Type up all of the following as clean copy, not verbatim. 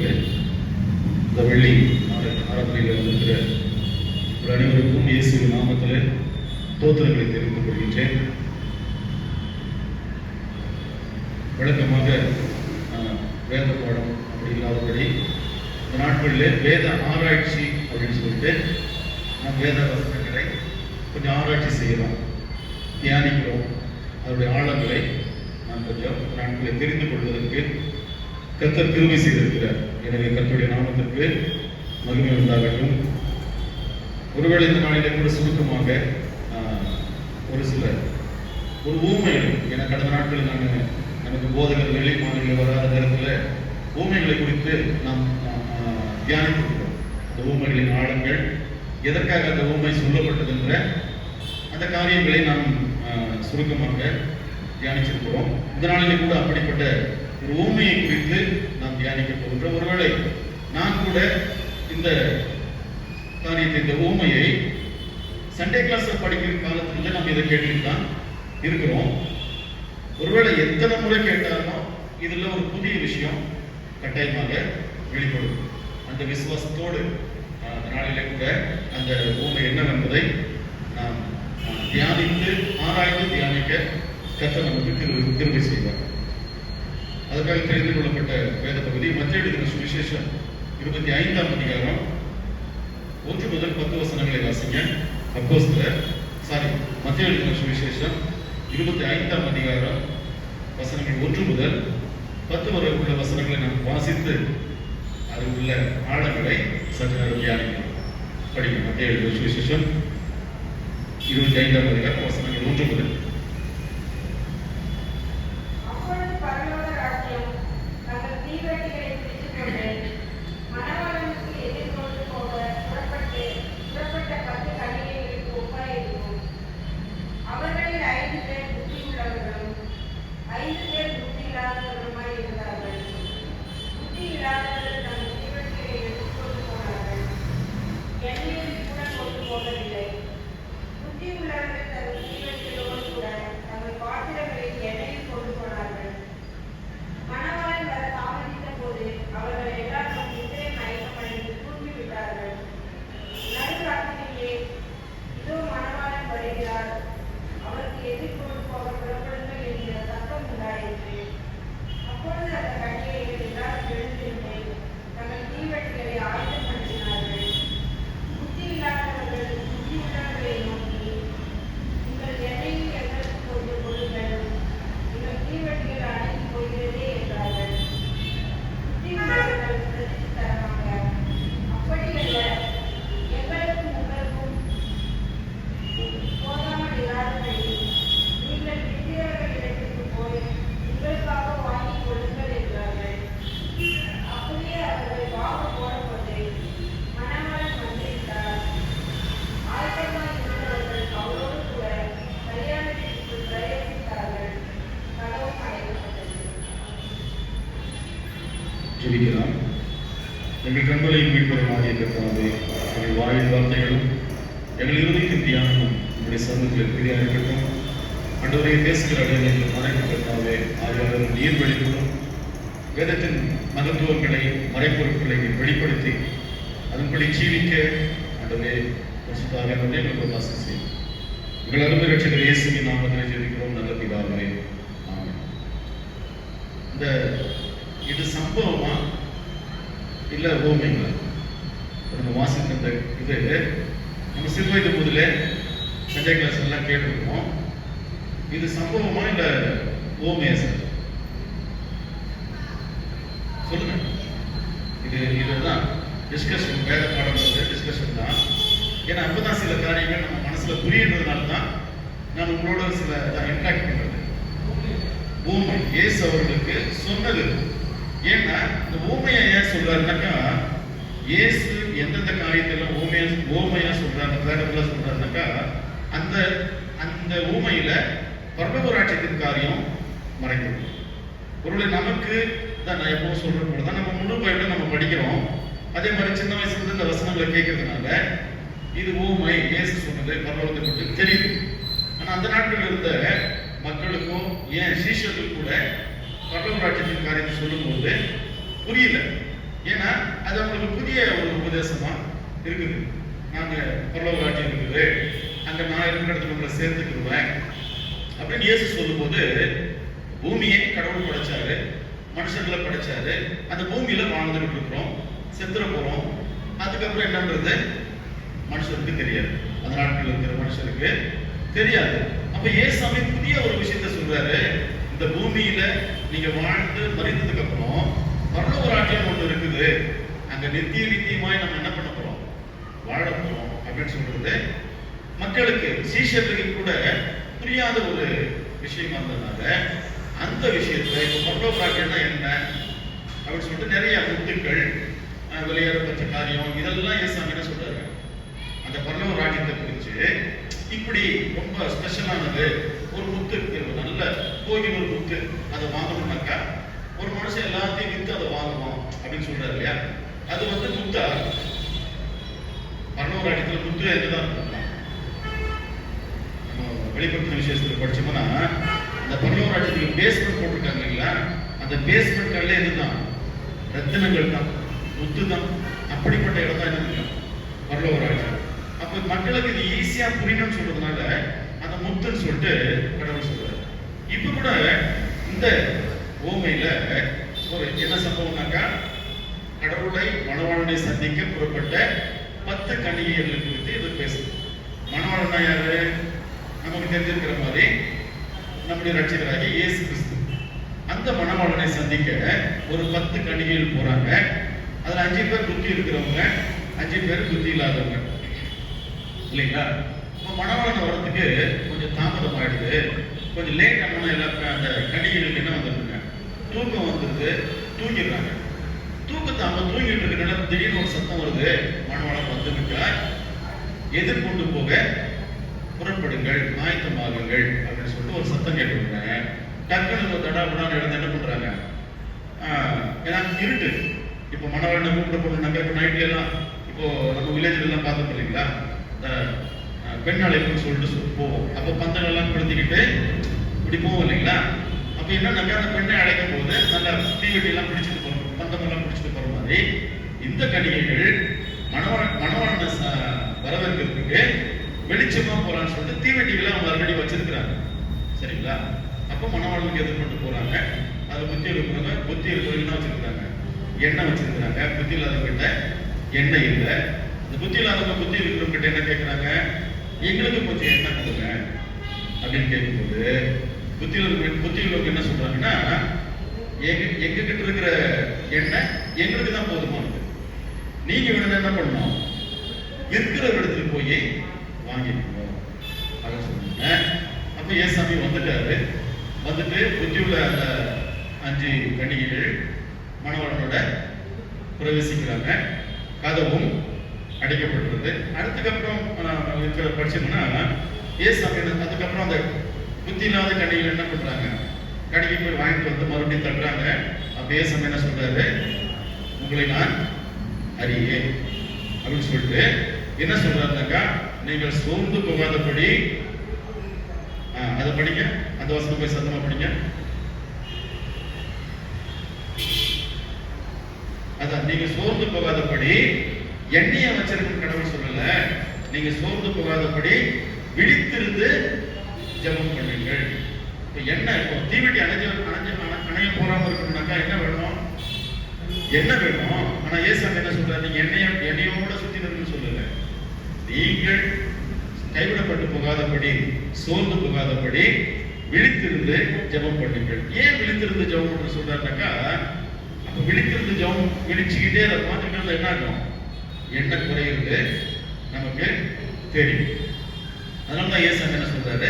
பிரியமானவர்களே, இந்த வெள்ளி ஆராதனையில் இருக்கிற ஒரு அனைவருக்கும் இயேசுவின் நாமத்திலே தோத்திரங்களை தெரிவித்துக் கொள்கின்றேன். வழக்கமாக வேத பாடம் அப்படி இல்லாதபடி இந்த நாட்களிலே வேத ஆராய்ச்சி அப்படின்னு சொல்லிட்டு நாம் வேத வசனங்களை கொஞ்சம் ஆராய்ச்சி செய்கிறோம், தியானிக்கிறோம். அதனுடைய ஆழங்களை நாம் கொஞ்சம் நாட்களை தெரிந்து கொள்வதற்கு கர்த்தர் கிருபை செய்திருக்கிறார். எனவே கர்த்தருடைய நாமத்திற்கு மகிமை உண்டாகட்டும். ஒருவேளை இந்த நாளிலே கூட சுருக்கமாக ஒரு ஊமைகள், ஏன்னா கடந்த நாட்களில் நமக்கு போதகர் வேலை மாநில வராத நேரத்தில் ஊமைகளை குறித்து நாம் தியானித்திருக்கிறோம். அந்த ஊமைகளின் ஆழங்கள், எதற்காக அந்த ஊமை சொல்லப்பட்டது என்ற அந்த காரியங்களை நாம் சுருக்கமாக தியானிச்சிருக்கிறோம். இந்த நாளிலே கூட அப்படிப்பட்ட ஒரு ஊமையை குறித்து நாம் தியானிக்க போகின்றோம். ஒருவேளை நான் கூட இந்த காரியத்தை, இந்த ஊமையை சண்டே கிளாஸ் படிக்கிற காலத்துல நாம் இதை கேட்டுட்டு தான் இருக்கிறோம். ஒருவேளை எத்தனை முறை கேட்டாலும் இதுல ஒரு புதிய விஷயம் கட்டாயமாக வெளிப்படும். அந்த விசுவாசத்தோடு அந்த நாளிலே கூட அந்த ஊமை என்னவென்பதை நாம் தியானித்து ஆராய்ந்து தியானிக்க கர்த்தர் நமக்கு கிருபை செய்வார். அதற்காக தெரிந்து கொள்ளப்பட்ட வேத பகுதி மத்திய எழுதின சுவிசேஷம் 25ஆம் அதிகாரம் 1 முதல் 10 வசனங்களை வாசிங்க. மத்திய எழுதின சுவிசேஷம் 25ஆம் அதிகாரம் வசனங்கள் 1 முதல் 10 வரை உள்ள வசனங்களை நாம் வாசித்து அது உள்ள ஆழங்களை சற்று நேரம் தியானிக்கலாம். படிங்க. மத்திய எழுதின சுவிசேஷம் 25ஆம் அதிகாரம் வசனங்கள் 1 முதல். ஜெபிக்கலாம். எங்கள் கண்களையும் மீட்பவருமாகிய கர்த்தாவே, எங்கள் வாயின் வார்த்தைகளும் எங்கள் இருதயத்தின் தியானமும் உங்களுடைய சமூகத்தில் பிரியா இருக்கட்டும். ஆண்டவரே, பேசுகிற அடையாளங்களை மறைக்க கர்த்தாவே, ஆய்வாளர் நீர் வெளிப்படும் வேதத்தின் மகத்துவங்களை, மறைப்பொருட்களை வெளிப்படுத்தி அதன்படி ஜீவிக்க ஆண்டவரே பரிசுத்த எங்களுக்கு வாசம் செய்யும். எங்கள் அருமை ரட்சகர் இயேசுவின் நாமத்தில் ஜெபிக்கிறோம் நல்ல பிதாவே, ஆமென். இது சம்பவமா இல்ல ஊமைங்களா? நம்ம வாசித்த இது நம்ம சிறு வயது முதல்ல சண்டே கிளாஸ் எல்லாம் கேட்டிருக்கோம். இது சம்பவமா இல்ல ஊமையா சார்? சொல்லுங்க. இதுதான் டிஸ்கஷன், வேத பாடம் டிஸ்கஷன் தான். ஏன்னா அப்பதான் சில காரியங்கள் நம்ம மனசுல புரியுறதுனால தான் நான் உங்களோட சில இன்ட்ராக்ட் பண்றது. ஊமை இயேசு அவர்களுக்கு சொன்னது. ஏன்னா இந்த ஊமையை ஏன் சொல்றாருனாக்கா, இயேசு எந்தெந்த காரியத்தெல்லாம் ஊமையா சொல்றாரு, வேதத்துல சொல்றாருனாக்கா, அந்த அந்த ஊமையில பரலோகராட்சியத்தின் காரியம் மறைக்கிறது. ஒருவேளை நமக்கு தான் நான் எப்பவும் சொல்ற போலதான் நம்ம முழு பைபிளை நம்ம படிக்கிறோம். அதே மாதிரி சின்ன வயசுல இருந்து இந்த வசனங்களை கேட்கறதுனால இது ஊமை, இயேசு சொன்னது பரலோகத்தை பற்றி தெரியுது. ஆனா அந்த நாட்கள் இருந்த மக்களுக்கும் ஏன் சீஷர்கள் கூட பரலோக ராஜ்யத்தின் காரியத்தை சொல்லும்போது புரியல. ஏன்னா அது அவங்களுக்கு புதிய ஒரு உபதேசமா இருக்குது. நாங்க பரலோக ராஜ்யம் இருக்குது, அங்க நான் இருக்கிற இடத்துல உங்களை சேர்த்துக்கிடுவேன் அப்படின்னு இயேசு சொல்லும்போது, பூமியை கடவுள் படைச்சாரு, மனுஷர்களை படைச்சாரு, அந்த பூமியில வாழ்ந்துகிட்டு இருக்கிறோம், செத்துற போறோம். அதுக்கப்புறம் என்னன்றது மனுஷருக்கு தெரியாது, அந்த நாட்கள் இருக்கிற மனுஷருக்கு தெரியாது. அப்ப இயேசுவே புதிய ஒரு விஷயத்த சொல்றாரு. இந்த பூமியில நீங்க வாழ்ந்து மறித்ததுக்கு அப்புறம் பரலோக ராஜ்யம் ஒன்று இருக்குது, அங்க நித்தியமாய் நம்ம என்ன பண்ண போறோம், வாழ போறோம் அப்படின்னு சொல்றது மக்களுக்கு, சீஷர்களுக்கு கூட புரியாத ஒரு விஷயமா இருந்ததுனால அந்த விஷயத்தை இப்ப பரலோக ராஜ்யம்னா என்ன அப்படின்னு சொல்லிட்டு நிறைய முத்துக்கள், விளையாட பற்ற காரியம், இதெல்லாம் இயேசு என்ன சொல்றாரு, அந்த பரலோக ராஜ்யத்தை குறிச்சு இப்படி ரொம்ப ஸ்பெஷலானது ஒரு முத்து, நல்ல கோயில் ஒரு முத்து, அதை வாங்கணும்னாக்கா ஒரு மனுஷன் எல்லாத்தையும் வித்து அதை வாங்குவோம் அப்படின்னு சொல்றாரு இல்லையா. அது வந்து முத்தா, பரலோக ராஜ்யத்துல முத்து எதுதான் வெளிப்படுத்தின விசேஷத்துல படிச்சோம்னா, அந்த பரலோக ராஜ்யத்துக்கு பேஸ்மெண்ட் போட்டிருக்காங்க இல்லையா, அந்த பேஸ்மெண்ட் கல்ல எதுதான், ரத்தினங்கள் தான், முத்து தான். அப்படிப்பட்ட இடம் தான் என்ன பரலோக ராஜ்யம். அப்ப மக்களுக்கு இது ஈஸியா புரியணும்னு சொல்றதுனால அந்த முத்துன்னு சொல்லிட்டு கடவுள் சொல்றாரு. இப்ப கூட இந்த ஓமையில ஒரு என்ன சம்பவம்னாக்கா, கடவுளை மணவாளனை சந்திக்க புறப்பட்ட 10 கன்னிகைகள் குறித்து இது பேசுது. மணவாளனா யாரு, நமக்கு தெரிஞ்சிருக்கிற மாதிரி நம்முடைய ரட்சகராகிய இயேசு கிறிஸ்து. அந்த மணவாளனை சந்திக்க ஒரு 10 கன்னிகைகள் போறாங்க. அதுல 5 பேர் புத்தி இருக்கிறவங்க, 5 பேர் புத்தி இல்லாதவங்க இல்லைங்களா. இப்போ மணவாளன் வர்றதுக்கு கொஞ்சம் தாமதம் ஆயிடுது, கொஞ்சம் லேட் ஆனா எல்லாருக்கும் அந்த கன்னிகைகளுக்கு என்ன வந்துருக்குங்க, தூக்கம் வந்துருது, தூங்கிடுறாங்க. தூக்கத்தாம தூங்கிட்டு இருக்கிற திடீர்னு ஒரு சத்தம் வருது, மணவாளன் வந்துருக்கா, எதிர்கொண்டு போக புறப்படுங்கள், ஆயத்தமாகுங்கள் அப்படின்னு சொல்லிட்டு ஒரு சத்தம் கேட்டுருக்காங்க. டக்குனு தடாபடான்னு எழுந்து என்ன பண்றாங்க, ஏன்னா இருட்டு. இப்போ மணவாளனை கூப்பிட போனாக்கா, இப்போ நைட்ல எல்லாம் இப்போ நம்ம வில்லேஜ்ல எல்லாம் பார்த்தோம் இல்லைங்களா, இந்த பெண் அழைப்புன்னு சொல்லிட்டு போவோம். அப்போ பந்தங்கள் எல்லாம் கொடுத்துக்கிட்டு இப்படி போவோம் இல்லைங்களா. அப்ப என்னன்னாக்கா, அந்த பெண்ணை அழைக்கும் போது நல்ல தீவெட்டி எல்லாம் பிடிச்சிட்டு போறோம், பந்தம் எல்லாம் பிடிச்சிட்டு போற மாதிரி இந்த கன்னிகைகள் மணவாளனை வரவேற்கிறதுக்கு வெளிச்சமா போறான்னு சொல்லிட்டு தீவெட்டிகளை அவங்க ஆல்ரெடி வச்சிருக்கிறாங்க சரிங்களா. அப்போ மணவாளனுக்கு எதிர்பட்டு போறாங்க. அது புத்தி இருக்கிறவங்க, புத்தி இருக்கிறவங்க என்ன வச்சிருக்காங்க, எண்ணெய் வச்சிருக்கிறாங்க. புத்தி இல்லாதவங்கிட்ட எண்ணெய் இல்லை. இந்த புத்தி இல்லாதவங்க புத்தி இருக்கிறவங்க கிட்ட என்ன கேட்கிறாங்க, எங்களுக்கு கொஞ்சம் எண்ணெய் கொடுங்க அப்படின்னு கேட்கும்போது, புத்தி உள்ளவங்க என்ன சொல்றாங்கன்னா, எங்க கிட்ட இருக்கிற எண்ணெய் எங்களுக்கு தான் போதுமானது, நீங்க வேணும்னா என்ன பண்ணணும், இருக்கிற இடத்துல போய் வாங்கிக்கணும் அப்படின்னு சொன்னாங்க. அப்ப ஏசாமி வந்துட்டாரு. வந்துட்டு புத்தியுள்ள அந்த 5 கன்னிகைகள் மணவாளனோட பிரவேசிக்கிறாங்க. கதவும் அடைக்கப்பட்டிருது. அதுக்கப்புறம் இருக்கிற படிச்சோம்னா, ஏசாமி அதுக்கப்புறம் அந்த புத்தி இல்லாத கன்னிகைகள் என்ன பண்றாங்க, கடைக்கு போய் வாங்கிட்டு வந்து மறுபடியும் தட்டுறாங்க. அப்ப ஏசாமி என்ன சொல்றாரு, உங்களை நான் அறியேன் அப்படின்னு சொல்லிட்டு என்ன சொல்றாருனாக்கா, நீங்கள் சோர்ந்து போகாதபடி, அதை படிங்க, அந்த வசனம் போய் சத்தமா படிங்க. அதான், நீங்க சோர்ந்து போகாதபடி எண்ணெய வச்சிருக்கும் கடவுள் சொல்லல, நீங்க சோர்ந்து போகாதபடி விழித்திருந்து ஜெபம் பண்ணுங்கள். இப்ப என்ன, இப்போ தீவெட்டி அணைய போறாம இருக்கணும்னாக்கா என்ன வேணும், என்ன வேணும். ஆனா ஏசாமி என்ன சொல்றாரு, நீங்க எண்ணெயோட சுத்தி இருக்குன்னு சொல்லல, நீங்கள் கைவிடப்பட்டு போகாதபடி, சோர்ந்து போகாதபடி விழித்திருந்து ஜெபம் பண்ணுங்கள். ஏன் விழித்திருந்து ஜெபம் பண்ண சொல்றாருனாக்கா, அப்ப விழித்திருந்து ஜெபம் விழிச்சுக்கிட்டே அதை பார்த்துக்கிறது என்ன ஆகும், எண்ணெய் குறையிறது நமக்கு தெரியும். அதனாலதான் ஏசாமி என்ன சொல்றாரு,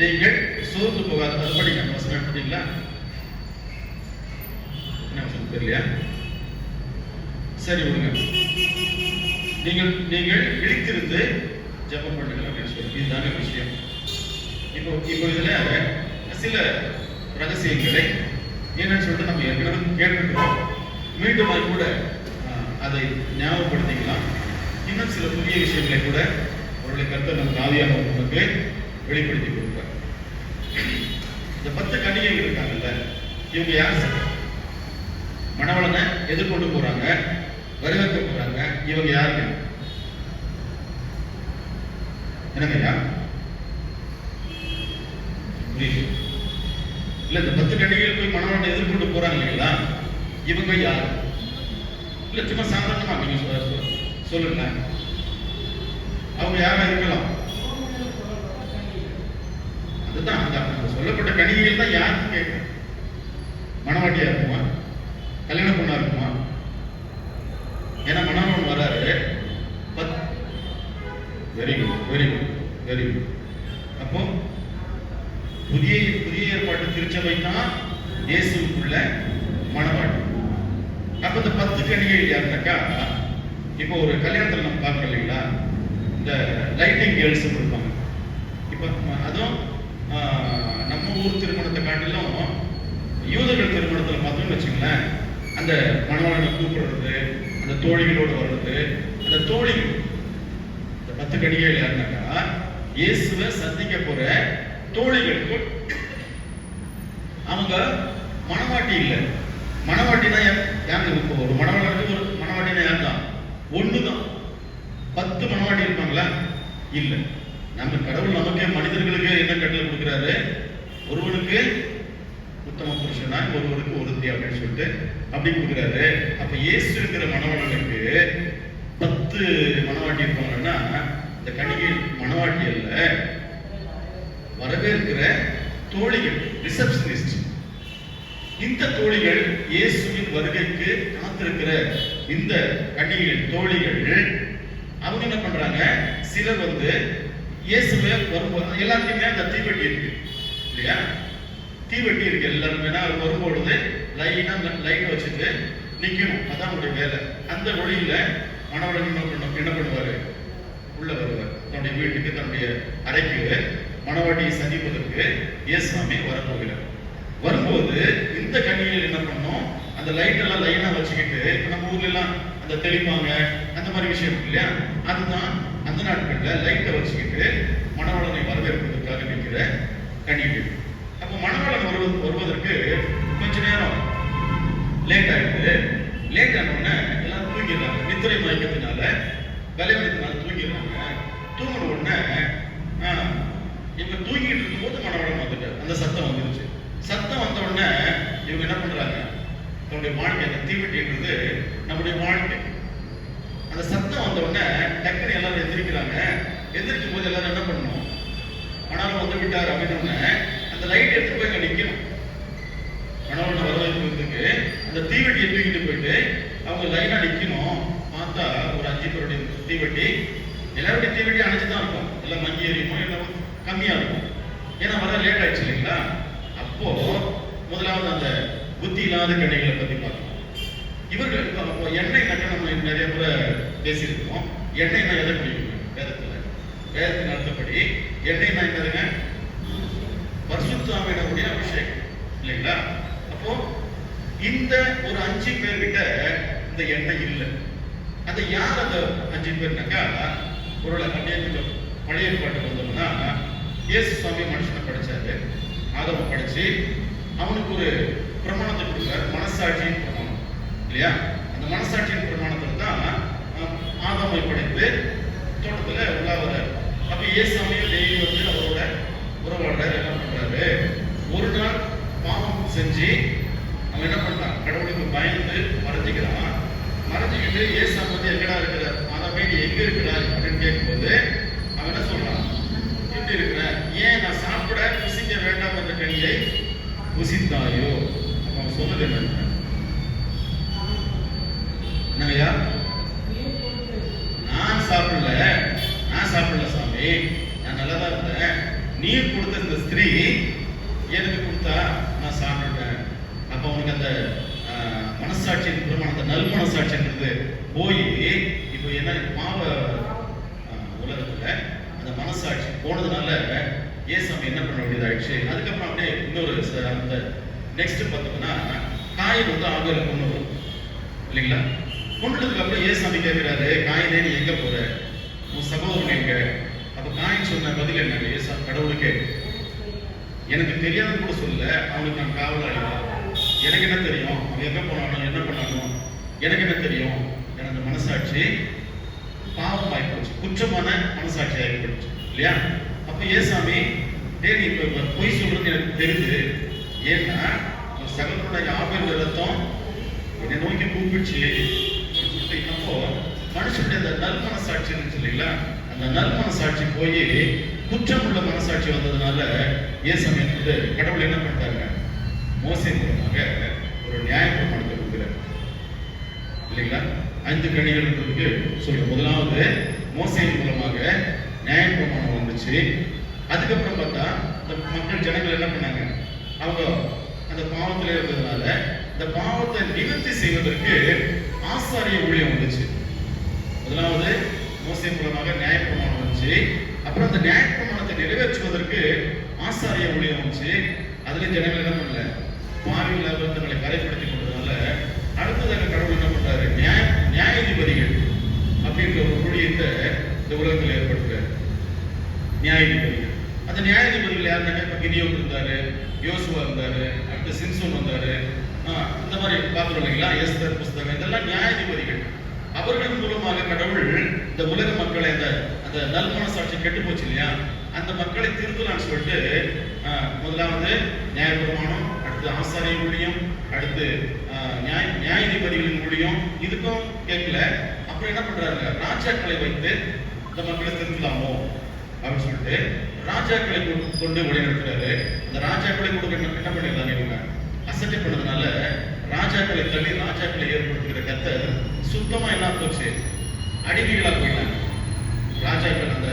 நீங்கள் சோர்ந்து போகாத, அது படிங்க, வசனம் எடுத்துட்டீங்களா, என்ன வசனம் தெரியலையா, சரி விடுங்க. நீங்கள் விழித்திருந்து ஜெபம் பண்ணுங்கள் அப்படின்னு சொல்லி, இதுதாங்க விஷயம். இப்போ இதுல சில ரகசியங்களை என்னன்னு சொல்லிட்டு நம்ம ஏற்கனவே கேட்டுருக்கோம். மீண்டும் அது கூட அதை ஞாபகப்படுத்திக்கலாம். இன்னும் சில புதிய விஷயங்களை கூட அவருடைய கருத்தை நமக்கு ஆவியான நமக்கு வெளிப்படுத்தி கொடுப்பார். இந்த 10 கன்னிகைகள் இருக்காங்கல்ல, இவங்க யார்? மணவாளனை எதிர்கொண்டு போறாங்க, வரவேற்க போறாங்க. இவங்க யாருங்க? என்னங்கய்யா புரியுது இல்ல? இந்த 10 கன்னிகைகள் போய் மணவாளனை எதிர்கொண்டு போறாங்க இல்லைங்களா? இவங்க யாரு? இல்ல சும்மா சாதாரணமா நீங்க சொல்லுங்க, அவங்க யாரா இருக்கலாம்? அதுதான் அந்த சொல்லப்பட்ட கன்னிகைகள் தான் யாருன்னு கேட்கிறேன். மணவாட்டியா இருக்குமா? கல்யாண பொண்ணா இருக்குமா? ஏன்னா மணவாளன் வராரு. Very good, very good, very good. அப்போ புதிய ஏற்பாட்டு திருச்சபை தான் இயேசுக்குள்ள மணவாட்டி. அப்ப இந்த 10 கன்னிகைகள் யாருனாக்கா, இப்போ ஒரு கல்யாணத்துல நம்ம பார்க்கறோம் இல்லைங்களா, இந்த லைட்டிங் கேர்ள்ஸ் இருப்பாங்க. இப்போ அதுவும் நம்ம ஊர் திருமணத்தை காட்டிலும் யூதர்கள் திருமணத்துல பார்த்தோம்னு வச்சுங்களேன், அந்த மணவாளனை கூப்பிடுறது, அந்த தோழிகளோடு வர்றது, அந்த தோழிகள் 10 கன்னிகைகள் யாருனாக்கா இயேசுவை சந்திக்க போற தோழிகளுக்கு. அவங்க மணவாட்டி இல்லை. மணவாட்டினா யாரு? இப்போ ஒரு மணவாளனுக்கு ஒரு மணவாட்டினா யார் தான்? ஒண்ணுதான். 10 மணவாட்டி இருப்பாங்களா? இல்ல. நம்ம கடவுள் நமக்கே மனிதர்களுக்கு என்ன கட்டளை கொடுக்கிறாரு? ஒருவனுக்கு உத்தம புருஷனாய் ஒருவருக்கு ஒருத்தி அப்படின்னு சொல்லிட்டு அப்படி கொடுக்கிறாரு. அப்ப இயேசுங்கிற மணவாளனுக்கு 10 மணவாட்டி இருப்பாங்கன்னா, இந்த கன்னிகை மணவாட்டி அல்ல, வரவேற்கிற தோழிகள், ரிசப்ஷனிஸ்ட். இந்த தோழிகள் இயேசுவின் வருகைக்கு காத்திருக்கிற இந்த கன்னிகைகள் தோழிகள், அவங்க என்ன பண்றாங்க? சிலர் இயேசுவை வரும்போது எல்லாத்தையுமே அந்த தீவெட்டி இருக்கு இல்லையா? தீவெட்டி இருக்கு எல்லாருமே. வரும்பொழுது லைனா லைட் வச்சுட்டு நிக்கணும், அதான் அவங்களுடைய வேலை. அந்த வழியில மணவாளன் என்ன பண்ணுவாரு? உள்ள வருவார் தன்னுடைய வீட்டுக்கு, தன்னுடைய அறைக்கு மணவாட்டியை சந்திப்பதற்கு இயேசுவாமி வரப்போகிறார். வரும்போது இந்த கன்னிகைகள் என்ன பண்ணும்? அந்த லைட் எல்லாம் லைனா வச்சுக்கிட்டு, நம்ம ஊர்ல எல்லாம் அந்த தெளிப்பாங்க, அந்த மாதிரி விஷயம் இருக்கு இல்லையா? அதுதான் அந்த நாட்கள்ல லைட்டை வச்சுக்கிட்டு மணவாளனை வரவேற்பதற்காக நிற்கிற கன்னிகைகள். அப்போ மணவாளன் வருவதற்கு கொஞ்ச நேரம் லேட் ஆயிடுது. லேட் ஆனோடனே எல்லாரும் தூங்கிடுறாங்க. நித்திரை மயக்கத்தினால, பலவீனத்தினால தூங்கிடுறாங்க. தூங்கின உடனே இவங்க தூங்கிட்டு இருக்கும் போது மணவாளன் வந்துட்டார். அந்த சத்தம் வந்துருச்சு. சத்தம் வந்த உடனே இவங்க என்ன பண்றாங்க? தன்னுடைய வாழ்க்கை, அந்த தீவெட்டின்றது நம்முடைய வாழ்க்கை. அந்த சத்தம் வந்த உடனே டக்குனு எல்லாரும் எந்திரிக்கிறாங்க. எந்திரிக்கும் போது எல்லாரும் என்ன பண்ணணும்? மணவாளன் வந்து விட்டார் அப்படின்னு அந்த லைட் எடுத்து போய் அங்க நிக்கணும். மணவாளனை வரவேற்பதற்கு அந்த தீவெட்டியை தூக்கிட்டு போயிட்டு அவங்க லைனா நிக்கணும். பார்த்தா ஒரு 5 பேருடைய தீவெட்டி, எல்லாருடைய தீவெட்டி அணைச்சுதான் இருக்கும். எல்லாம் மங்கி எறியுமோ என்ன கம்மியா இருக்கும். ஏன்னா வர லேட் ஆயிடுச்சு இல்லைங்களா? அப்போ முதலாவது அந்த புத்தி இல்லாத கன்னிகளை பத்தி பார்க்கணும். இவர்கள் எண்ணெய் நட்ட நம்ம நிறைய முறை பேசியிருக்கோம். எண்ணெய்னா எதை பிடிக்கும்? வேதத்தின் அர்த்தப்படி எண்ணெய்னா என்னதுங்க? பரிசுத்த ஆவியினுடைய அபிஷேகம் இல்லைங்களா? அப்போ இந்த ஒரு 5 பேர்கிட்ட இந்த எண்ணெய் இல்லை. அது யார் அந்த 5 பேர்னாக்கா, ஒரு அப்படியே பழைய ஏற்பாட்டுக்கு வந்தோம்னா, இயேசு சுவாமி மனுஷனை படைச்சாரு. ஆதம படைச்சு அவனுக்கு ஒரு பிரமாணத்தை கொடுத்தாரு, மனசாட்சியின் பிரமாணம் இல்லையா? அந்த மனசாட்சியின் பிரமாணத்துல தான் ஆதாமை படைத்து தோட்டத்துல உள்ளாவறாரு. அப்ப இயேசுவையும் டெய்லி அவரோட உறவாடுறாரு. என்ன பண்றாரு? ஒரு நாள் பாவம் செஞ்சு அவன் என்ன பண்றான்? கடவுளுக்கு பயந்து மறைஞ்சிக்கிறான். மறைஞ்சிக்கிட்டு இயேசு எங்கடா இருக்கிறார்? ஆதாமே நீ எங்க இருக்கிறார் அப்படின்னு கேட்கும்போது அவன் என்ன சொல்றான்? எப்படி இருக்கிற? ஏன் நான் சாப்பிட புசிக்க வேண்டாம் என்ற கனியை புசித்தாயோ? அப்ப அவன் சொன்னது என்னங்கய்யா? நான் சாப்பிடல சாமி, நான் நல்லதான் இருந்தேன். நீ கொடுத்த இந்த ஸ்திரீ எனக்கு கொடுத்தா நான் சாப்பிட்டேன். அப்ப அவனுக்கு அந்த மனசாட்சியின் பிரமாணத்தை, நல் மனசாட்சின்றது போய் இப்போ என்ன பாவ உலகத்துல அந்த மனசாட்சி போனதுனால ஏசாமி என்ன பண்ண வேண்டியதாயிடுச்சு. அதுக்கப்புறம் அப்படியே இன்னொரு அந்த நெக்ஸ்ட் பார்த்தோம்னா, காயின் ஆவியில கொண்டு வரும் இல்லைங்களா? கொண்டதுக்கு அப்புறம் ஏசாமி கேட்கிறாரு, காயினே நீ எங்க போற? உன் சகோதரன் எங்க? அப்ப காயின் சொன்ன பதில் என்ன? ஏசா கடவுளுக்கே எனக்கு தெரியாதுன்னு கூட சொல்ல, அவனுக்கு நான் காவலாளி எனக்கு என்ன தெரியும், அவன் எங்க போனாலும் என்ன பண்ணாலும் எனக்கு என்ன தெரியும். எனக்கு அந்த மனசாட்சி பாவம் ஆகிப்போச்சு, குற்றமான மனசாட்சி ஆகிப்போச்சு இல்லையா? அப்ப ஏசாமி நீ இப்ப பொய் சொல்றது எனக்கு தெரியுது, ஏன்னா சகோதரனுடைய ஆபேல் ரத்தம் என்னை நோக்கி கூப்பிடுச்சு. அப்போ மனுஷனுடைய அந்த நல் மனசாட்சி இருந்துச்சு இல்லைங்களா, அந்த நல் மனசாட்சி போய் குற்றம் உள்ள மனசாட்சி வந்ததுனால ஏசாமி வந்து கடவுள் என்ன பண்ணிட்டாங்க, மோசே மூலமாக ஒரு நியாயப்பிரமாணத்தை கொடுக்கிறார் இல்லைங்களா? 5 கனிகள்ன்றதுக்கு சொல்ற முதலாவது மோசே மூலமாக நியாயப்பிரமாணம் வந்துச்சு. அதுக்கப்புறம் பார்த்தா இந்த மக்கள் ஜனங்கள் என்ன பண்ணாங்க, அவங்க அந்த பாவத்தில் இருந்ததுனால இந்த பாவத்தை நிவர்த்தி செய்வதற்கு ஆசாரிய ஊழியம் வந்துச்சு. முதலாவது மோசே மூலமாக நியாயப்பிரமாணம் வந்துச்சு. அப்புறம் அந்த நியாயப்பிரமாணத்தை நிறைவேற்றுவதற்கு ஆசாரிய ஊழியம் வந்துச்சு. அதுல ஜனங்கள் என்ன பண்ணல, பாவிகளாக தங்களை கரைப்படுத்திக் கொண்டதுனால அடுத்ததாக கடவுள் என்ன பண்றாரு, நியாயாதிபதிகள் அப்படின்ற ஒரு ஊழியத்தை இந்த உலகத்தில் ஏற்படுத்துறாரு. நியாயாதிபதிகள், அந்த நியாயாதிபதிகள் யாருன்னாக்க இப்ப கிதியோன் இருந்தாரு, யோசுவா இருந்தாரு, அடுத்து சிம்சோன் வந்தாரு, இந்த மாதிரி பார்க்கிறோம் இல்லைங்களா? எஸ்தர் புஸ்தகம், இதெல்லாம் நியாயாதிபதிகள். அவர்கள் மூலமாக கடவுள் இந்த உலக மக்களை அந்த நல்மனசாட்சி கெட்டு போச்சு இல்லையா, அந்த மக்களை திருத்தலான்னு சொல்லிட்டு முதலாவது நியாயப்பிரமாணம், அடுத்து ஆசாரிய ஊழியம், அடுத்து நியாயாதிபதிகளின் ஊழியம். இதுக்கும் கேட்கல. அப்புறம் என்ன பண்றாங்க, ராஜாக்களை வைத்து இந்த மக்களை திருத்தலாமோ அப்படின்னு சொல்லிட்டு ராஜாக்களை கொண்டு வழிநடத்துறாரு. அந்த ராஜாக்களை கொடுக்க என்ன பண்ணிருந்தாங்க, இவங்க அசட்டை பண்ணதுனால ராஜாக்களை தள்ளி ராஜாக்களை ஏற்படுத்துகிற கர்த்தர் சுத்தமா என்ன போச்சு, அடிமைகளா போயிட்டாங்க. ராஜாக்கள் அந்த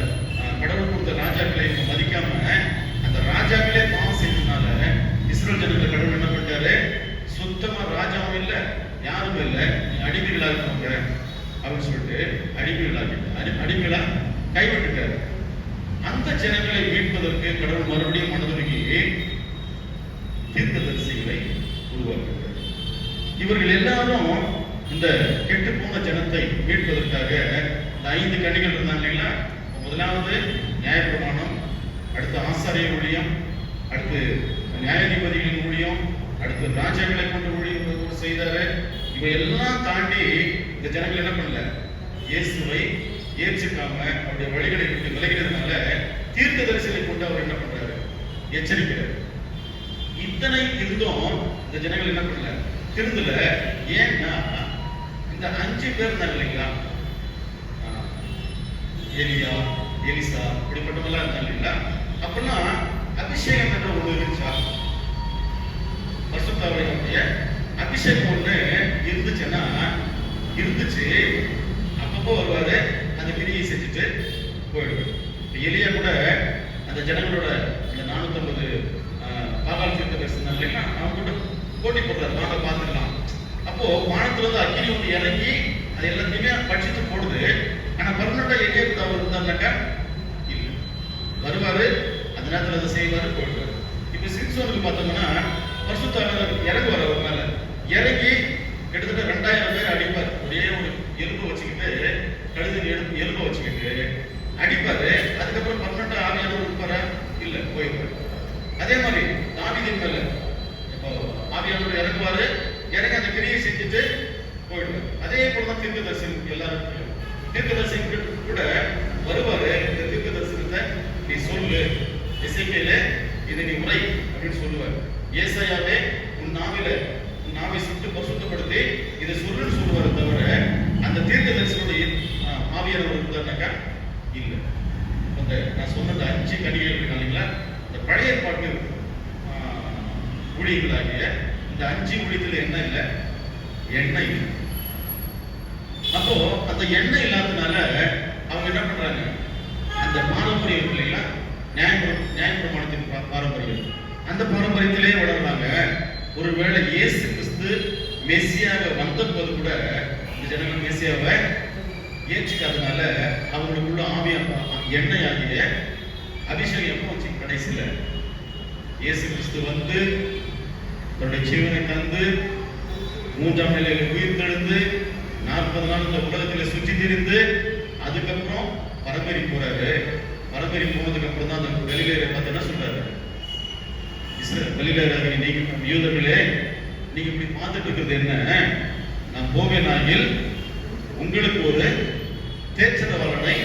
கடவுள் கொடுத்த ராஜாக்களை மதிக்காம அந்த ராஜாக்களே பாவம் செய்ததுனால இஸ்ரேல் ஜனங்களை கடவுள் என்ன பண்ணிட்டாரு, சுத்தமா ராஜாவும் இல்ல யாரும் இல்ல, அடிமைகளா இருப்பாங்க அப்படின்னு சொல்லிட்டு அடிமைகளா கைவிட்டுட்டாரு. அந்த ஜனங்களை மீட்பதற்கு கடவுள் மறுபடியும் மனதுருகி தீர்க்கதரிசிகளை உருவாக்குகிறார். இவர்கள் எல்லாரும் இந்த கெட்டு போன ஜனத்தை மீட்பதற்காக இந்த 5 கனிகள் இருந்தாங்க இல்லைங்களா? முதலாவது நியாயப்பிரமாணம், அடுத்து ஆசாரிய ஊழியம், அடுத்து நியாயாதிபதிகளின் ஊழியம், அடுத்து ராஜாக்களை கொண்டு ஊழியம் செய்தாரு. இவை எல்லாம் தாண்டி இந்த ஜனங்கள் என்ன பண்ணல, இயேசுவை ஏற்றுக்காம அவருடைய வழிகளை விட்டு விலகினதுனால தீர்க்கதரிசிகளை கொண்டு அவர் என்ன பண்றாரு, எச்சரிக்கிறார். இத்தனை இருந்தும் இந்த ஜனங்கள் என்ன பண்ணல, திருந்தல. ஏன்னா இந்த 5 பேர் இருந்தாங்க இல்லைங்களா, எலியா, எலிசா, இப்படிப்பட்டவங்களாம் இருந்தாங்க இல்லைங்களா? அப்பெல்லாம் அபிஷேகம் என்ற ஒண்ணு இருந்துச்சா, பரிசுத்தாவியானுடைய அபிஷேகம் ஒண்ணு இருந்துச்சுன்னா இருந்துச்சு. அப்பப்போ வருவாரு, அந்த கிரியை செஞ்சுட்டு போயிடுவாரு. எலியா கூட அந்த ஜனங்களோட அந்த 450 பாகால் தீர்க்கதரிசி இருந்தாங்க இல்லைங்களா, அவங்க கூட போட்டி போடுறாரு, வாங்க பார்த்துக்கலாம். அப்போ வானத்துல இருந்து அக்கினி ஒன்று இறங்கி அது எல்லாத்தையுமே பட்சித்து போடுது. ஆனா பர்மனண்டா எங்கே அவர் இருந்தாருனாக்கா இல்லை, வருவாரு, அந்த நேரத்தில் அதை செய்வாரு, போயிடுவாரு. இப்ப சிம்சோனுக்கு பார்த்தோம்னா பரிசுத்தாவியானவர் இறங்குவார், அவர் மேல இறங்கி கிட்டத்தட்ட 2000 பேர் அடிப்பார். ஒரே ஒரு எலும்பை வச்சுக்கிட்டு, கழுதின் எலும்பை வச்சுக்கிட்டு அடிப்பாரு. அதுக்கப்புறம் பர்மனண்டா ஆவியானவர் இருப்பாரா, இல்ல, போயிடுவாரு. அதே மாதிரி தாவீதின் மேல இப்போ ஆவியானவர் இறங்குவாரு, இறங்கி அந்த கிரியை செஞ்சுட்டு போயிடுவார். அதே போலதான் தீர்க்கதரிசனம் எல்லாரும் தீர்க்கதரிசனம் கூட வருவாரு. இந்த தீர்க்கதரிசனத்தை நீ சொல்லு, எசேக்கியேலே இதை நீ உரை அப்படின்னு சொல்லுவார். ஏசாயாவே உன் நாவை சுட்டு பரிசுத்தப்படுத்தி இதை சொல்லுன்னு சொல்லுவாரு. தவிர அந்த தீர்க்கதரிசனுடைய ஆவியானவர் இருந்தாருனாக்கா இல்லை. அந்த நான் சொன்ன 5 கனிகள் இல்லைங்களா, இந்த பழைய பாட்டு ஊழியர்களாகிய இந்த 5 ஊழியத்தில் என்ன இல்லை, எண்ணெய் இல்லை. அப்போ அந்த எண்ணெய் இல்லாததுனால அவங்க என்ன பண்றாங்க, அந்த பாரம்பரியம் இல்லைங்களா, நியாயப்பிரமாணத்தின் பாரம்பரியம், அந்த பாரம்பரியத்திலே வளர்றாங்க. ஒருவேளை இயேசு கிறிஸ்து மெசியாக வந்த போது கூட இந்த ஜனங்கள் மெசியாவை ஏற்றுக்காதனால அவங்களுக்குள்ள எண்ணெய் ஆகிய அபிஷேகம் எப்போ வச்சு, கடைசியில இயேசு கிறிஸ்து வந்து தன்னுடைய ஜீவனை தந்து 3ஆம் நிலையில உயிர்த்தெழுந்து 40 நாள் இந்த உலகத்துல சுற்றி திரிந்து அதுக்கப்புறம் பரம்பரை போறாரு. பரம்பரை போனதுக்கு அப்புறம் தான் அந்த கலிலேயரை பார்த்து என்ன சொல்றாரு, கலிலேயராகிய நீங்க யூதர்களே நீங்க இப்படி பார்த்துட்டு இருக்கிறது என்ன? நான் போவேனாகில் உங்களுக்கு ஒரு தேற்றரவாளனை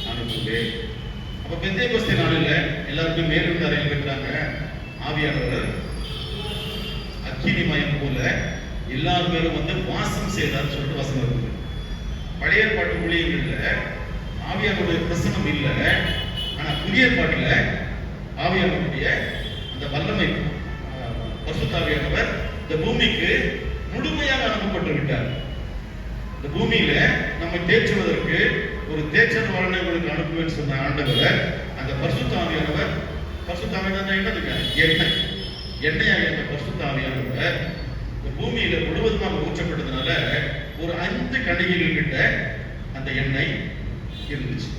அனுப்புவேன். அப்ப பெந்தேகோஸ்தே நாளில் எல்லாருக்கும் மேலிருந்து அறையில் இருக்கிறாங்க. ஆவியானவர் அக்கினிமயம் போல எல்லார் மேலும் வந்து வாசம் செய்தார் சொல்லிட்டு வசனம் இருக்குது. பழைய ஏற்பாட்டு ஊழியர்கள்ல ஆவியானுடைய பிரசனம் இல்லை. ஆனா புதிய ஏற்பாட்டுல ஆவியானுடைய அந்த வல்லமை பரிசுத்த ஆவியானவர் இந்த பூமிக்கு முழுமையாக அனுப்பப்பட்டு விட்டார். இந்த பூமியில நம்ம தேற்றுவதற்கு ஒரு தேற்றரவாளனை உங்களுக்கு அனுப்புவேன்னு சொன்ன ஆண்டவர் அந்த பரிசுத்த ஆவியானவர், பரிசுத்த ஆவியானவர் என்னதுங்க? எண்ணெய். எண்ணெயாக இந்த பரிசுத்த ஆவியானவர் இந்த பூமியில முழுவதுமாக ஊற்றப்பட்டதுனால ஒரு 5 கணிகைகள் கிட்ட அந்த எண்ணெய் இருந்துச்சு.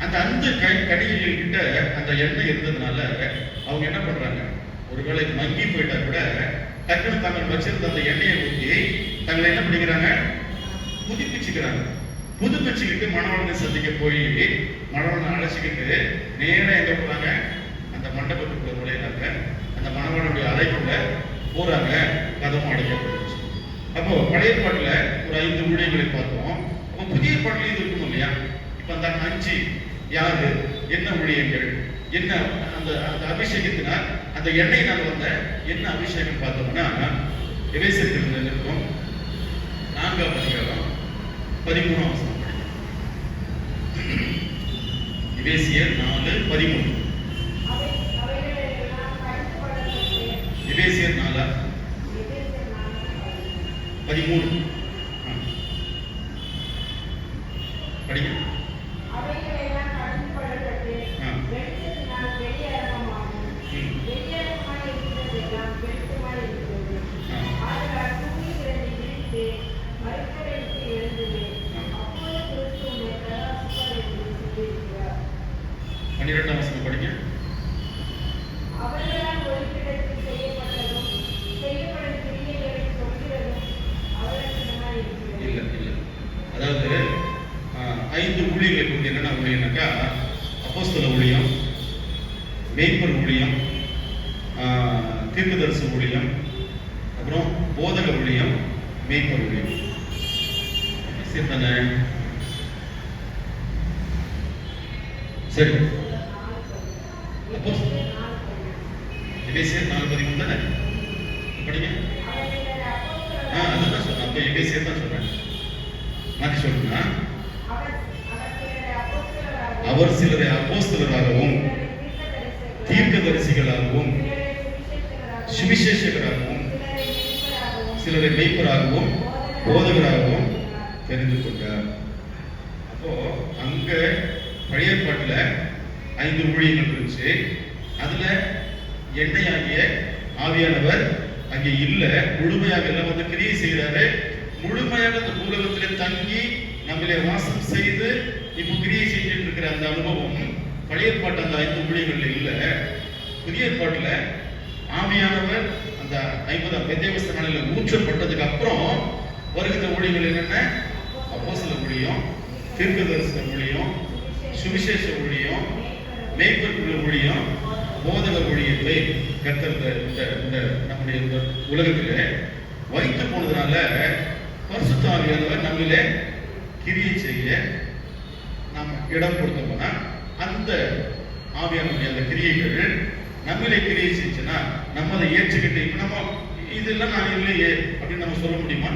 அந்த 5 கணிகைகள் கிட்ட அந்த எண்ணெய் இருந்ததுனால அவங்க என்ன பண்றாங்க? ஒருவேளை மங்கி போயிட்டா கூட டக்குனு தாங்கள் வச்சிருந்த அந்த எண்ணெயை ஊற்றி தங்களை என்ன பண்ணிக்கிறாங்க? புதுப்பிச்சுக்கிறாங்க. புதுப்பிச்சுக்கிட்டு மணவாளனை சந்திக்க போய் மணவாளனை அழைச்சிக்கிட்டு நேரம் எங்க போறாங்க? அந்த மண்டபத்துக்குள்ள நுழையிறாங்க. அந்த மணவாளனுடைய அறைக்குள்ள போறாங்க. கதவும் அடைக்கப்பட்டுச்சு. அப்போ பழைய பாட்டுல ஒரு 5 ஊழியர்களை பார்த்தோம். அப்போ புதிய பாட்டுல இது இருக்கும் இல்லையா? இப்ப அந்த 5 யாரு, என்ன ஊழியர்கள், என்ன அந்த அந்த அபிஷேகத்தினால் அந்த எண்ணெய் நாள் வந்த என்ன அபிஷேகம் பார்த்தோம்னா எபேசியர்கள் இருக்கும் 4ஆம் அதிகாரம் 13ஆம் வசனம் படிக்கும். எபேசியர் 4:13. எபேசியர் 4:13 படிங்க. பன்னிரெண்டாம் வசனம் படிங்க. இல்ல இல்ல, அதாவது 5 ஊழியர்களை கொண்டு என்னென்ன ஊழியம்னாக்கா அப்போஸ்தல ஊழியம், மேய்ப்பர் ஊழியம், தீர்க்கதரிசி ஊழியம், அப்புறம் போதக ஊழியம், மேய்ப்பர் ஊழியம். சரிதானே? சரி, எபேசியர் 4:13 தானே படிங்க. அதுதான் சொல்றேன். அப்ப எபேசியர் தான் சொல்றேன். மாற்றி சொல்றேன்னா அவர் சிலரை அப்போஸ்தலராகவும் தீர்க்கதரிசிகளாகவும் சுவிசேஷகராகவும் சிலரை மேய்ப்பராகவும் போதகராகவும் தெரிந்து கொண்டார். அப்போ அங்க பழைய ஏற்பாட்டுல 5 ஊழியர்கள் இருந்துச்சு. அதுல எண்ணெயாகிய ஆவியானவர் அங்கே இல்ல, முழுமையாக எல்லாம் வந்து கிரியை செய்கிறாரு. முழுமையாக அந்த பூலகத்திலே தங்கி நம்மளே வாசம் செய்து இப்போ கிரியை செஞ்சுட்டு இருக்கிற அந்த அனுபவம் பழைய ஏற்பாட்டு அந்த 5 ஊழியர்கள் இல்ல. புதிய ஏற்பாட்டுல ஆவியானவர் அந்த 50ஆம் பெந்தேகோஸ்தே நாளில் ஊற்றப்பட்டதுக்கு அப்புறம் வருகிற ஊழியர்கள் என்னென்ன? அப்போஸ்தல ஊழியம், தீர்க்கதரிசன ஊழியம், சுவிசேஷ ஊழியம், மேய்ப்பர் ஊழியம், போதக ஊழியத்தை கர்த்தர் இந்த நம்முடைய இந்த உலகத்திலே வைத்து போனதுனால பரிசுத்த ஆவியானவர் நம்மிலே கிரியை செய்ய நாம் இடம் கொடுத்தோம்னா அந்த ஆவியானுடைய அந்த கிரியைகள் நம்மளே கிரியை செஞ்சுன்னா நம்ம அதை ஏற்றுக்கிட்டு இப்ப நம்ம இதெல்லாம் நான் இல்லையே அப்படின்னு நம்ம சொல்ல முடியுமா?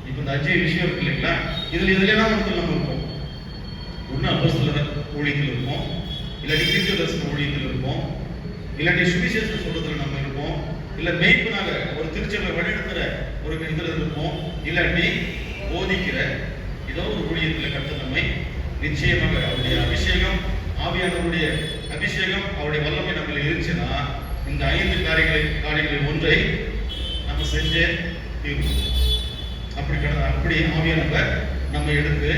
இப்ப இந்த 5 விஷயம் இருக்கு இல்லைங்களா? இதுல எதுலாம் வந்து நம்ம இருப்போம். ஒண்ணு அப்போஸ்தலர் ஊழியத்தில் இருப்போம், இல்லாட்டி தீர்க்கதரிசன ஊழியத்தில் இருப்போம், இல்லாட்டி சுவிசேஷம் சொல்றதுல நம்ம இருப்போம், இல்ல மேய்ப்பனாக ஒரு திருச்சபை வழிநடத்துற ஒரு இதுல இருப்போம், இல்லாட்டி போதிக்கிற ஏதோ ஒரு ஊழியத்தில் கர்த்தர் நம்மை நிச்சயமாக அவருடைய அபிஷேகம், ஆவியானவருடைய அபிஷேகம், அவருடைய வல்லமை நம்மள இருந்துச்சுன்னா இந்த 5 காரியங்களில் ஒன்றை நம்ம செஞ்சே தீரும். அப்படி ஆவியானவர் நம்ம எடுத்து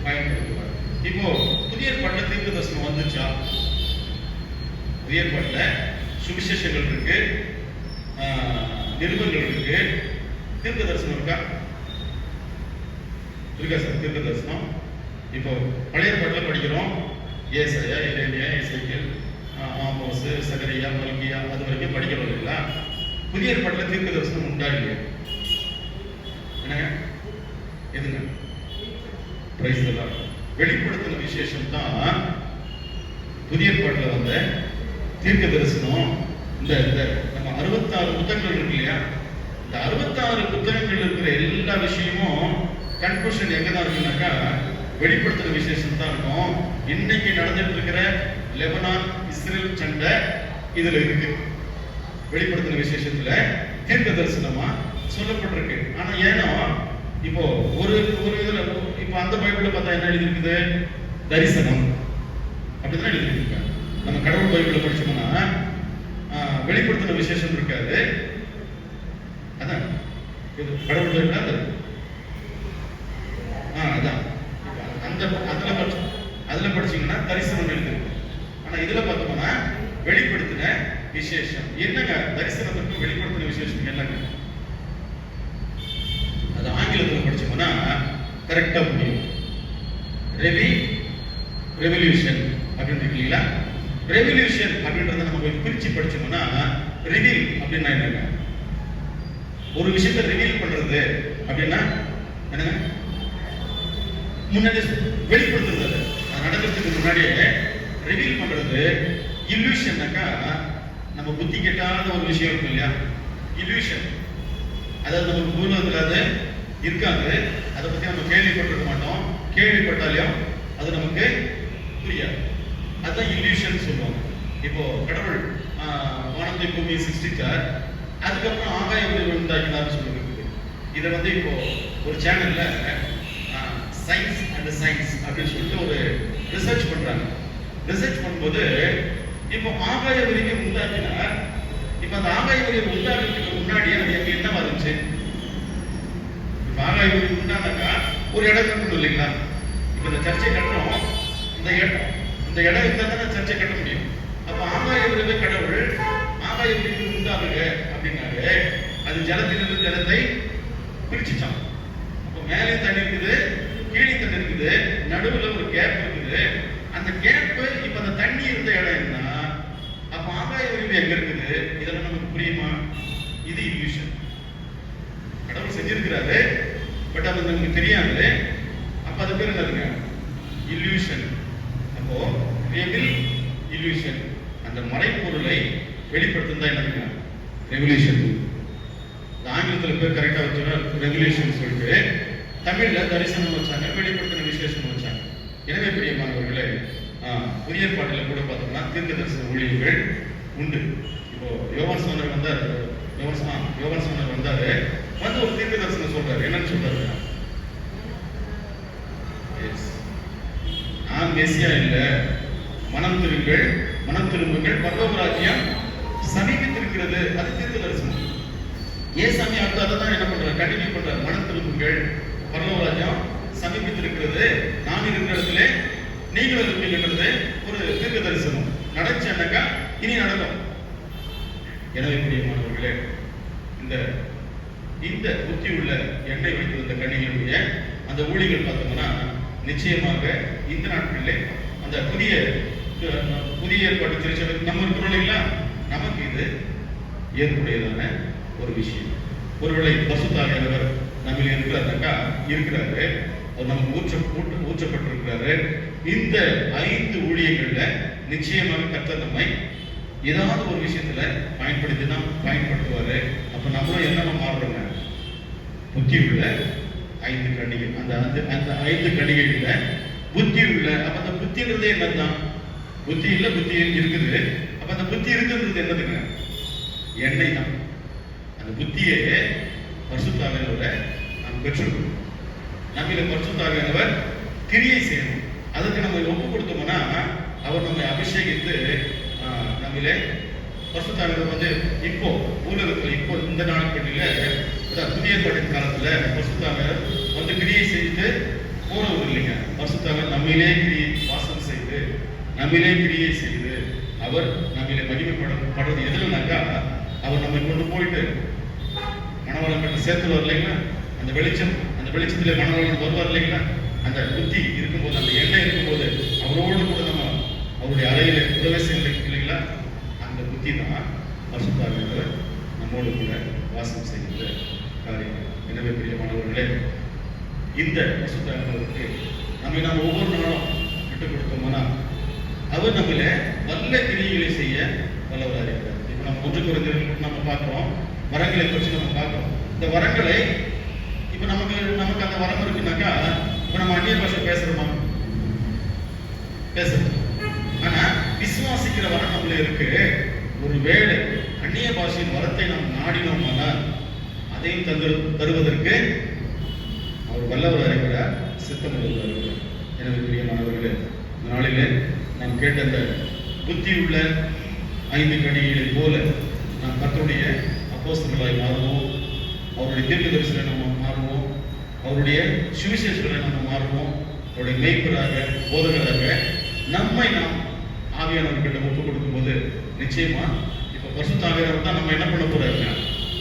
பயன்படுத்துவார். இப்போ புதிய ஏற்பாட்டுல தீர்க்க தரிசனம் வந்துச்சா? புதிய ஏற்பாட்டுல சுவிசேஷங்கள் இருக்கு, நிருபங்கள் இருக்கு, தீர்க்க தரிசனம் இருக்கா? இருக்கா சார் தீர்க்க தரிசனம்? இப்போ பழைய ஏற்பாட்டுல படிக்கிறோம் ஏசாயா, எரேமியா, எசேக்கியேல், ஆமோஸ், சகரியா, மல்கியா, அது வரைக்கும் படிக்கிறோம் இல்லைங்களா? புதிய ஏற்பாட்டில் தீர்க்க தரிசனம் உண்டா இல்லையா? என்னங்க எதுங்க? Praise the Lord. வெளிப்படுத்தின விசேஷம் தான் புதிய ஏற்பாட்டில் வந்த தீர்க்க தரிசனம். இந்த நம்ம 66 புத்தகங்கள் இருக்கு இல்லையா, இந்த 66 புத்தகங்கள் இருக்கிற எல்லா விஷயமும் கன்க்ளூஷன் எங்க தான் இருக்குனாக்கா வெளிப்படுத்தின விசேஷம் தான் இருக்கும். இன்னைக்கு நடந்துட்டு இருக்கிற லெபனான் இஸ்ரேல் சண்டை இதுல இருக்கு. வெளிப்படுத்தின விசேஷத்துல தீர்க்க தரிசனமா சொல்லப்பட்டிருக்கு. ஆனா ஏனோ இப்போ ஒரு இதுல இப்போ அந்த பைபிள்ல பார்த்தா என்ன எழுதி இருக்குது? தரிசனம் அப்படிதான் எழுதி இருக்காங்க. நம்ம கடவுள் பைபிள படிச்சோம்னா வெளிப்படுத்தின விசேஷம் இருக்காது. அதான் கடவுள் பைபிள் அதான் அந்த அதுல படிச்சீங்கன்னா தரிசனம் எழுது. ஆனா இதுல பார்த்தோம்னா வெளிப்படுத்தின விசேஷம். என்னங்க தரிசனத்துக்கு வெளிப்படுத்தின விசேஷம் என்னங்க? அது ஆங்கிலத்தில் படிச்சோம்னா கரெக்டா முடியும். ரெவல்யூஷன் அப்படின்னு இருக்கீங்களா? ரெவல்யூஷன் அப்படின்றத நம்ம போய் பிரிச்சு படிச்சோம்னா ரிவீல் அப்படின்னா என்னங்க? ஒரு விஷயத்தை ரிவீல் பண்றது அப்படின்னா என்னங்க? முன்னாடி வெளிப்படுத்துறது, அது நடக்கிறதுக்கு முன்னாடியே ரிவீல் பண்றது. இல்யூஷன்னாக்கா நம்ம புத்தி கெட்டாத ஒரு விஷயம் இருக்கும் இல்லையா, இல்யூஷன். அதாவது நம்ம பூலோகத்தில் அது இருக்காது, அதை பத்தி நம்ம கேள்விப்பட்டிருக்க மாட்டோம், கேள்விப்பட்டாலையும் அது நமக்கு புரியாது. அதுதான் இல்யூஷன் சொல்லுவாங்க. இப்போ கடவுள் வானத்தை பூமியை சிருஷ்டிச்சார், அதுக்கப்புறம் ஆகாய உயிர்கள் உண்டாக்கினார்னு சொல்லிருக்கு. இதை வந்து இப்போ ஒரு சேனல்ல சயின்ஸ் அண்ட் சயின்ஸ் அப்படின்னு சொல்லிட்டு ஒரு ரிசர்ச் பண்றாங்க. ரிசர்ச் பண்ணும்போது இப்போ ஆகாய விரிவை உண்டாக்கினார். இப்ப அந்த ஆகாய விரிவை உண்டாக்குறதுக்கு முன்னாடி அது எங்க என்ன வந்துச்சு? இப்ப ஆகாய விரிவு உண்டானாக்கா ஒரு இடம் கட்டணும் இல்லைங்களா? இப்ப இந்த சர்ச்சை கட்டுறோம், இந்த இடம் இருந்தா தான் சர்ச்சை கட்ட முடியும். அப்ப ஆகாய விரிவை கடவுள் ஆகாய விரிவு உண்டாகுங்க அப்படின்னாரு. அது ஜலத்திலிருந்து ஜலத்தை பிரிச்சுட்டான். அப்ப மேலே தண்ணி இருக்குது, கீழே தண்ணி இருக்குது, நடுவுல ஒரு கேப் இருக்குது. அந்த கேப் இப்ப அந்த தண்ணி இருந்த இடம் என்ன? அப்ப ஆகாய விரிவு எங்க இருக்குது? இதெல்லாம் நமக்கு புரியுமா? இது இல்யூஷன். கடவுள் செஞ்சிருக்கிறாரு, பட் அது நமக்கு தெரியாது. அப்ப அது பேர் என்னதுங்க? இல்யூஷன். அப்போ ரெவில் இல்யூஷன், அந்த மறைப்பொருளை வெளிப்படுத்தும் தான் என்னதுங்க? ரெவல்யூஷன். ஆங்கிலத்தில் பேர் கரெக்டா வச்சோன்னா ரெவல்யூஷன் சொல்லிட்டு, தமிழ்ல தரிசனம் வச்சாங்க, வெளிப்படுத்தின விசேஷம் வச்சாங்க. எனவே பிரியமானவர்களே, புதிய ஏற்பாட்டில் கூட பார்த்தோம்னா தீர்க்க தரிசன ஊழியர்கள் உண்டு. இப்போ யோவான் சோனர் வந்தாரு, வந்து ஒரு தீர்க்க தரிசனம் சொல்றாரு. என்னன்னு சொல்றாரு? நான் மெசியா இல்ல, மனம் திரும்புங்கள், பரலோக ராஜ்யம் சமீபித்திருக்கிறது. அது தீர்க்க தரிசனம். ஏசாமி அடுத்து தான் என்ன பண்றாரு? கண்டினியூ பண்றாரு. மனம் திரும்புங்கள், பரலோக ராஜ்யம் சமீபித்திருக்கிறது, நான் இருக்கிற இடத்துல நீங்களும் இருப்பீங்கன்றது ஒரு தீர்க்க தரிசனம். நடந்துச்சாக்கா இனி நடக்கும். எனவே பிரியமானவர்களே, இந்த புத்தி உள்ள எண்ணெய் வைத்திருந்த கன்னிகளுடைய அந்த ஊழிகள் பார்த்தோம்னா நிச்சயமாக இந்த நாட்களிலே அந்த புதிய ஏற்பாட்டு திருச்சபை நம்ம இருக்கிறோம் இல்லைங்களா, நமக்கு இது ஏற்புடையதான ஒரு விஷயம். ஒருவேளை பசுத்தாவியானவர் நம்ம இருக்கிறாரு, அவர் நமக்கு ஊற்றப்பட்டிருக்கிறாரு. இந்த 5 ஊழியங்கள்ல நிச்சயமாக கர்த்தர் நம்மை ஏதாவது ஒரு விஷயத்துல பயன்படுத்துவாரு. அப்ப நம்மளும் என்னமா மாறுறோங்க? புத்தி உள்ள 5 கன்னிகள். அந்த 5 கன்னிகைகள்ல புத்தி உள்ள. அப்ப அந்த புத்தின்றது என்னதான்? புத்தி இல்ல, புத்தி இருக்குது. அப்ப அந்த புத்தி இருக்குன்றது என்னதுங்க? எண்ணெய் தான். அந்த புத்தியே பரிசுத்த ஆவியானவரை நாம் பெற்றுக்கணும். நம்மள பரிசுத்த ஆவியானவர் கிரியை செய்யணும். அதுக்கு நம்ம ஒப்பு கொடுத்தோம்னா அவர் நம்மை அபிஷேகித்து நம்மள பரிசுத்த ஆவியானவர் வந்து இப்போ ஊழலுக்கு இப்போ இந்த நாட்களில புதிய ஏற்பாட்டின் காலத்துல பரிசுத்த ஆவியானவர் வந்து கிரியை செய்து போறவர் இல்லைங்க. பரிசுத்த ஆவியானவர் நம்மிலே வாசம் செய்து நம்மிலே கிரியை செய்து அவர் நம்மளை மகிமைப்படுறது எதுலனாக்கா அவர் நம்மை கொண்டு போயிட்டு மணவாளன் கட்ட சேர்த்துவார் இல்லைங்களா? அந்த வெளிச்சத்துல மணவாளன் வருவார் இல்லைங்களா? அந்த புத்தி இருக்கும்போது, அந்த எண்ணெய் இருக்கும்போது அவரோடு கூட நம்ம அவருடைய அறையில பிரவேசம் இல்லைங்களா? அந்த புத்தி தான் பரிசுத்த ஆவியானவர் நம்ம நம்மோடு கூட வாசம் செய்கின்ற காரியம். எனவே பிரியமானவர்களே, இந்த பரிசுத்தாவியானவருக்கு நம்மை நாம் ஒவ்வொரு நாளும் விட்டுக் கொடுத்தோம்னா அவர் நம்மள நல்ல கிரியைகளை செய்ய வல்லவராக இருக்கிறார். இப்போ நம்ம 1 கொரிந்தியர் நம்ம பார்க்கிறோம், வரங்களை பற்றி நம்ம பார்க்கிறோம். இந்த வரங்களை இப்போ நமக்கு அந்த வரம் இருக்குனாக்கா, இப்போ நம்ம அந்நிய பாஷை பேசுறோமா? பேசுறோம். ஆனா விசுவாசிக்கிற வரம் நம்மள இருக்கு. ஒரு வேளை அந்நிய பாஷையின் வரத்தை நாம் நாடினோம்னால் அதையும் தருவதற்கு அவர் வல்லவராக இருக்கிறார், சித்தமுள்ளவராக இருக்கிறார். எனவே பிரியமானவர்களே, இந்த நாளிலே நாம் கேட்ட அந்த புத்தியுள்ள 5 கனிகளை போல நாம் கர்த்தருடைய அப்போஸ்தலர்களாய் மாறுவோம், அவருடைய தீர்க்கதரிசிகளை நம்ம மாறுவோம், அவருடைய சுவிசேஷங்களை நம்ம மாறுவோம், அவருடைய மேய்ப்பராக போதகராக நம்மை நாம் ஆவியானவர்கிட்ட ஒப்புக் கொடுக்கும் போது நிச்சயமா இப்ப பரிசுத்த ஆவியானவர் தான் நம்ம என்ன பண்ண போறாருன்னா,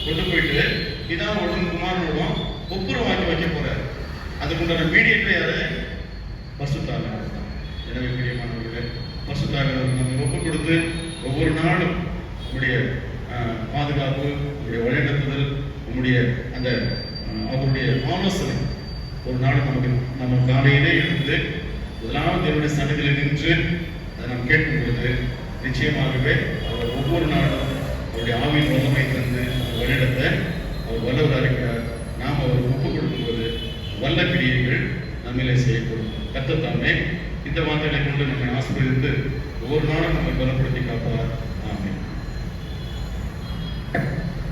கொண்டு போயிட்டு பிதாவோடும் குமாரனோடும் ஒப்புரவாக்கி வைக்க போறாரு. அதுக்குண்டான மீடியேட்டர் யாரு? பரிசுத்த ஆவியானவர் தான். எனவே பிரியமானவர்களே, பரிசுத்த ஆவியானவர் நம்ம ஒப்புக் கொடுத்து ஒவ்வொரு நாளும் உங்களுடைய பாதுகாப்பு, உங்களுடைய வழிநடத்துதல், உங்களுடைய அந்த அவருடைய ஆலோசனை ஒரு நாள் நம்ம காலையிலே எழுந்து முதலாவது தேவனுடைய சன்னதியில் நின்று அதை நாம் கேட்கும் பொழுது நிச்சயமாகவே அவர் ஒவ்வொரு நாளும் அவருடைய ஆவியின் வல்லமை தந்து வழிநடத்த அவர் வல்லவராக இருக்கிறார். நாம் அவர் ஒப்புக் கொடுக்கும்போது வல்ல கிரியைகள் நம்மளே செய்யப்படும். கர்த்தர் தாமே இந்த வார்த்தைகளை கொண்டு நம்மை ஆசீர்வதித்து ஒவ்வொரு நாளும் நம்மை பலப்படுத்தி காப்பார்.